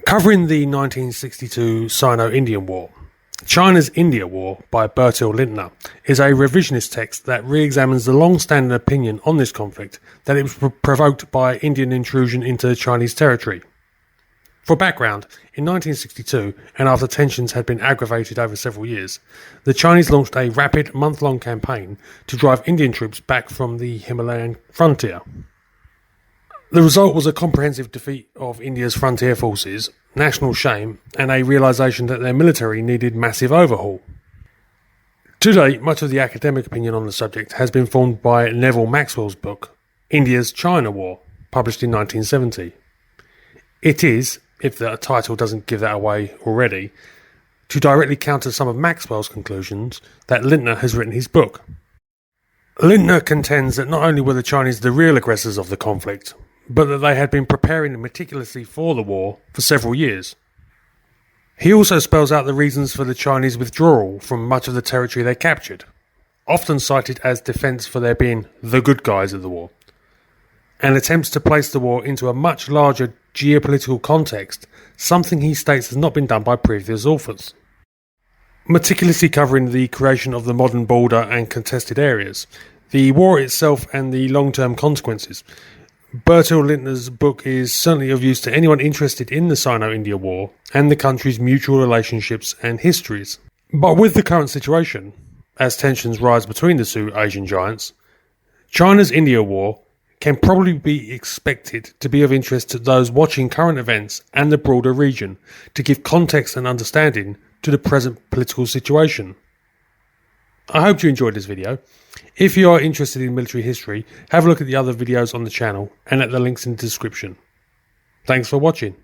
Covering the 1962 Sino-Indian War, China's India War by Bertil Lintner is a revisionist text that re-examines the long-standing opinion on this conflict that it was provoked by Indian intrusion into Chinese territory. For background, in 1962, and after tensions had been aggravated over several years, the Chinese launched a rapid month-long campaign to drive Indian troops back from the Himalayan frontier. The result was a comprehensive defeat of India's frontier forces, national shame, and a realisation that their military needed massive overhaul. To date, much of the academic opinion on the subject has been formed by Neville Maxwell's book, India's China War, published in 1970. It is, if the title doesn't give that away already, to directly counter some of Maxwell's conclusions that Lintner has written his book. Lintner contends that not only were the Chinese the real aggressors of the conflict, but that they had been preparing meticulously for the war for several years. He also spells out the reasons for the Chinese withdrawal from much of the territory they captured, often cited as defence for their being the good guys of the war, and attempts to place the war into a much larger geopolitical context, something he states has not been done by previous authors. Meticulously covering the creation of the modern border and contested areas, the war itself and the long-term consequences, Bertil Lintner's book is certainly of use to anyone interested in the Sino-Indian War and the country's mutual relationships and histories. But with the current situation, as tensions rise between the two Asian giants, China's India War can probably be expected to be of interest to those watching current events and the broader region to give context and understanding to the present political situation. I hope you enjoyed this video. If you are interested in military history, have a look at the other videos on the channel and at the links in the description. Thanks for watching.